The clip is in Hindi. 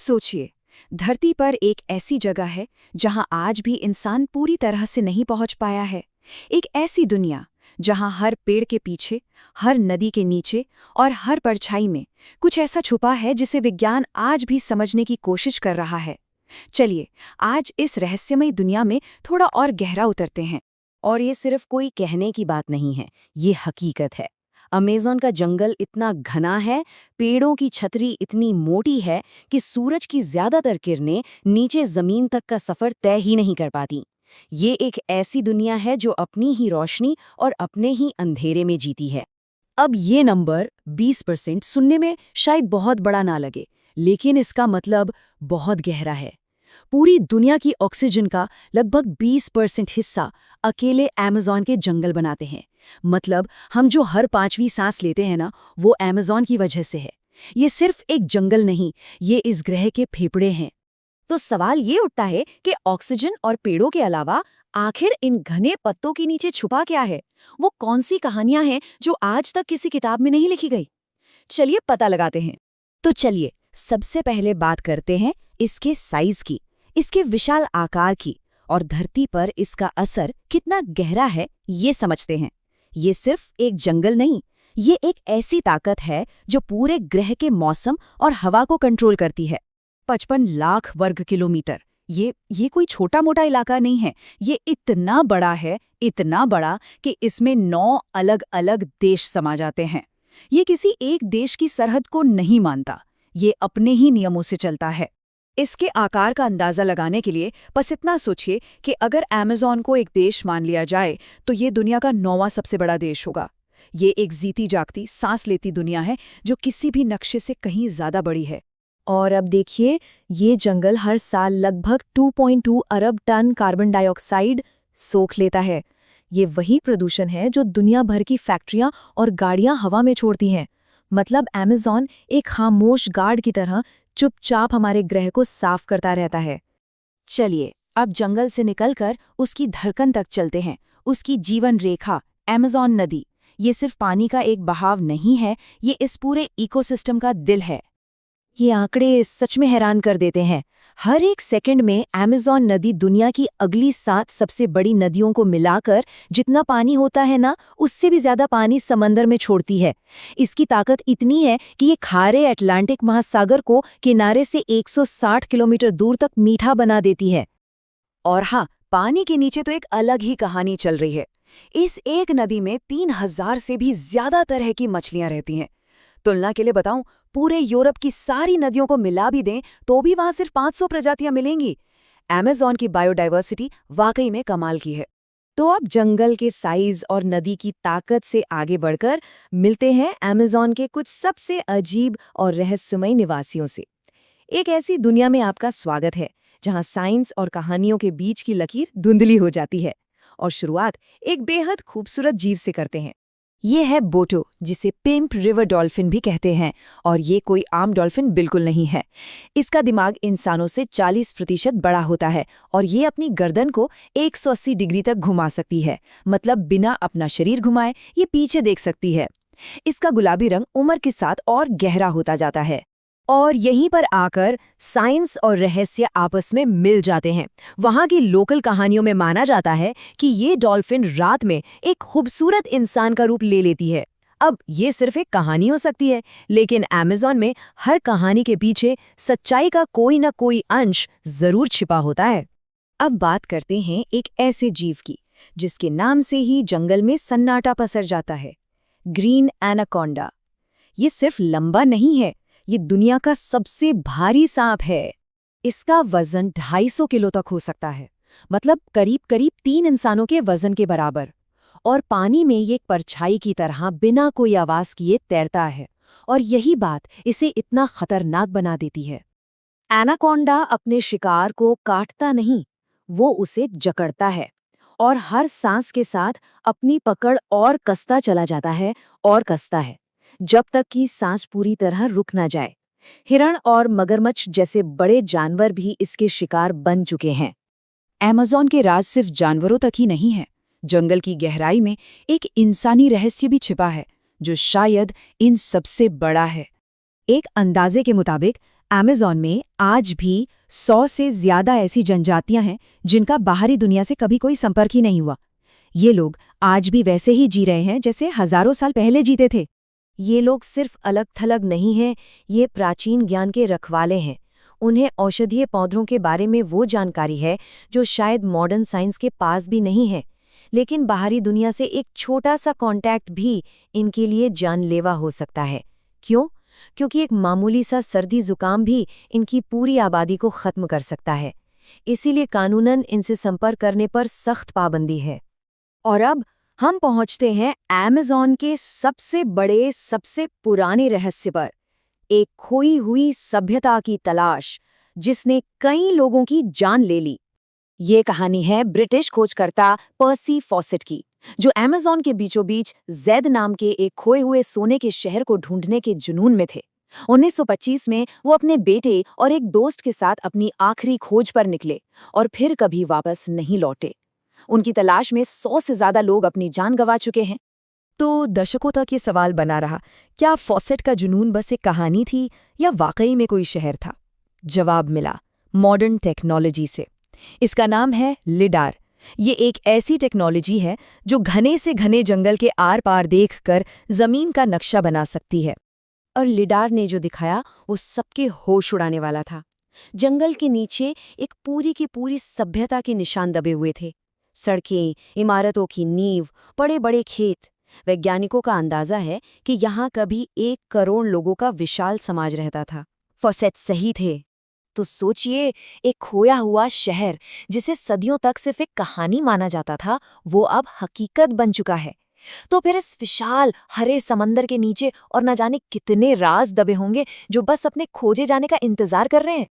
सोचिए, धरती पर एक ऐसी जगह है जहां आज भी इंसान पूरी तरह से नहीं पहुंच पाया है। एक ऐसी दुनिया जहां हर पेड़ के पीछे, हर नदी के नीचे और हर परछाई में कुछ ऐसा छुपा है जिसे विज्ञान आज भी समझने की कोशिश कर रहा है। चलिए, आज इस रहस्यमयी दुनिया में थोड़ा और गहरा उतरते हैं। और ये सिर्फ कोई कहने की बात नहीं है, ये हकीकत है। अमेज़न का जंगल इतना घना है, पेड़ों की छतरी इतनी मोटी है कि सूरज की ज्यादातर किरणें नीचे जमीन तक का सफर तय ही नहीं कर पाती। ये एक ऐसी दुनिया है जो अपनी ही रोशनी और अपने ही अंधेरे में जीती है। अब ये नंबर 20% सुनने में शायद बहुत बड़ा ना लगे, लेकिन इसका मतलब बहुत गहरा है। पूरी दुनिया की ऑक्सीजन का लगभग 20% हिस्सा अकेले अमेज़न के जंगल बनाते हैं। मतलब हम जो हर 5वीं सांस लेते हैं ना, वो अमेज़न की वजह से है। ये सिर्फ एक जंगल नहीं, ये इस ग्रह के फेफड़े हैं। तो सवाल ये उठता है कि ऑक्सीजन और पेड़ों के अलावा आखिर इन घने पत्तों के नीचे छुपा क्या है? वो कौन सी कहानियां हैं जो आज तक किसी किताब में नहीं लिखी गई? चलिए पता लगाते हैं। तो चलिए सबसे पहले बात करते हैं इसके साइज की, इसके विशाल आकार की, और धरती पर इसका असर कितना गहरा है ये समझते हैं। ये सिर्फ एक जंगल नहीं, ये एक ऐसी ताकत है जो पूरे ग्रह के मौसम और हवा को कंट्रोल करती है। 55 लाख वर्ग किलोमीटर, ये कोई छोटा मोटा इलाका नहीं है। ये इतना बड़ा है, इतना बड़ा कि इसमें 9 अलग अलग देश समा जाते हैं। ये किसी एक देश की सरहद को नहीं मानता, ये अपने ही नियमों से चलता है। इसके आकार का अंदाजा लगाने के लिए बस इतना सोचिए कि अगर अमेज़न को एक देश मान लिया जाए तो ये दुनिया का 9वां सबसे बड़ा देश होगा। ये एक जीती जागती, सांस लेती दुनिया है जो किसी भी नक्शे से कहीं ज्यादा बड़ी है। और अब देखिए, ये जंगल हर साल लगभग 2.2 अरब टन कार्बन डाइऑक्साइड सोख लेता है। ये वही प्रदूषण है जो दुनिया भर की फैक्ट्रियां और गाड़ियां हवा में छोड़ती हैं। मतलब अमेज़न एक खामोश गार्ड की तरह चुपचाप हमारे ग्रह को साफ करता रहता है। चलिए अब जंगल से निकलकर उसकी धड़कन तक चलते हैं, उसकी जीवन रेखा, अमेज़न नदी। ये सिर्फ पानी का एक बहाव नहीं है, ये इस पूरे इकोसिस्टम का दिल है। ये आंकड़े सच में हैरान कर देते हैं। हर एक सेकंड में अमेज़न नदी दुनिया की अगली 7 सबसे बड़ी नदियों को मिलाकर जितना पानी होता है ना, उससे भी ज्यादा पानी समंदर में छोड़ती है। इसकी ताकत इतनी है कि ये खारे अटलांटिक महासागर को किनारे से 160 किलोमीटर दूर तक मीठा बना देती है। और हाँ, पानी के नीचे तो एक अलग ही कहानी चल रही है। इस एक नदी में 3000 से भी ज्यादा तरह की मछलियां रहती हैं। तुलना के लिए बताऊं, पूरे यूरोप की सारी नदियों को मिला भी दें तो भी वहां सिर्फ 500 प्रजातियां मिलेंगी। अमेज़न की बायोडाइवर्सिटी वाकई में कमाल की है। तो अब जंगल के साइज और नदी की ताकत से आगे बढ़कर मिलते हैं अमेज़न के कुछ सबसे अजीब और रहस्यमयी निवासियों से। एक ऐसी दुनिया में आपका स्वागत है जहां साइंस और कहानियों के बीच की लकीर धुंधली हो जाती है। और शुरुआत एक बेहद खूबसूरत जीव से करते हैं। ये है बोटो, जिसे पिंप रिवर डॉल्फिन भी कहते हैं। और ये कोई आम डॉल्फिन बिल्कुल नहीं है। इसका दिमाग इंसानों से 40% बड़ा होता है और ये अपनी गर्दन को 180 डिग्री तक घुमा सकती है। मतलब बिना अपना शरीर घुमाए ये पीछे देख सकती है। इसका गुलाबी रंग उम्र के साथ और गहरा होता जाता है। और यहीं पर आकर साइंस और रहस्य आपस में मिल जाते हैं। वहाँ की लोकल कहानियों में माना जाता है कि ये डॉल्फिन रात में एक खूबसूरत इंसान का रूप ले लेती है। अब ये सिर्फ एक कहानी हो सकती है, लेकिन अमेज़न में हर कहानी के पीछे सच्चाई का कोई न कोई अंश जरूर छिपा होता है। अब बात करते हैं एक ऐसे जीव की जिसके नाम से ही जंगल में सन्नाटा पसर जाता है, ग्रीन एनाकोंडा। ये सिर्फ लंबा नहीं है, ये दुनिया का सबसे भारी सांप है। इसका वजन 250 किलो तक हो सकता है। मतलब करीब करीब 3 इंसानों के वजन के बराबर। और पानी में ये एक परछाई की तरह बिना कोई आवाज किए तैरता है। और यही बात इसे इतना खतरनाक बना देती है। एनाकोंडा अपने शिकार को काटता नहीं, वो उसे जकड़ता है। और हर सांस के साथ अपनी पकड़ और कसता चला जाता है और कसता है, जब तक कि सांस पूरी तरह रुक ना जाए। हिरण और मगरमच्छ जैसे बड़े जानवर भी इसके शिकार बन चुके हैं। अमेज़न के राज सिर्फ जानवरों तक ही नहीं है। जंगल की गहराई में एक इंसानी रहस्य भी छिपा है, जो शायद इन सबसे बड़ा है। एक अंदाजे के मुताबिक अमेज़न में आज भी 100 से ज़्यादा ऐसी जनजातियां हैं जिनका बाहरी दुनिया से कभी कोई संपर्क ही नहीं हुआ। ये लोग आज भी वैसे ही जी रहे हैं जैसे हज़ारों साल पहले जीते थे। ये लोग सिर्फ अलग-थलग नहीं हैं, ये प्राचीन ज्ञान के रखवाले हैं। उन्हें औषधीय पौधों के बारे में वो जानकारी है जो शायद मॉडर्न साइंस के पास भी नहीं है। लेकिन बाहरी दुनिया से एक छोटा सा कांटेक्ट भी इनके लिए जानलेवा हो सकता है। क्यों? क्योंकि एक मामूली सा सर्दी जुकाम भी इनकी पूरी आबादी को खत्म कर सकता है। इसीलिए कानूनन इनसे संपर्क करने पर सख्त पाबंदी है। और अब हम पहुंचते हैं अमेज़न के सबसे बड़े, सबसे पुराने रहस्य पर, एक खोई हुई सभ्यता की तलाश जिसने कई लोगों की जान ले ली। ये कहानी है ब्रिटिश खोजकर्ता पर्सी फॉसेट की, जो अमेज़न के बीचों बीच ज़ेड नाम के एक खोए हुए सोने के शहर को ढूंढने के जुनून में थे। 1925 में वो अपने बेटे और एक दोस्त के साथ अपनी आखिरी खोज पर निकले और फिर कभी वापस नहीं लौटे। उनकी तलाश में 100 से ज्यादा लोग अपनी जान गंवा चुके हैं। तो दशकों तक ये सवाल बना रहा, क्या फॉसेट का जुनून बस एक कहानी थी या वाकई में कोई शहर था? जवाब मिला मॉडर्न टेक्नोलॉजी से। इसका नाम है लिडार। ये एक ऐसी टेक्नोलॉजी है जो घने से घने जंगल के आर पार देखकर जमीन का नक्शा बना सकती है। और लिडार ने जो दिखाया वो सबके होश उड़ाने वाला था। जंगल के नीचे एक पूरी की पूरी सभ्यता के निशान दबे हुए थे। सड़कें, इमारतों की नींव, बड़े-बड़े खेत। वैज्ञानिकों का अंदाजा है कि यहाँ कभी 1 करोड़ लोगों का विशाल समाज रहता था। फॉसेट सही थे। तो सोचिए, एक खोया हुआ शहर जिसे सदियों तक सिर्फ एक कहानी माना जाता था, वो अब हकीकत बन चुका है। तो फिर इस विशाल हरे समंदर के नीचे और न जाने कितने राज दबे होंगे जो बस अपने खोजे जाने का इंतजार कर रहे हैं।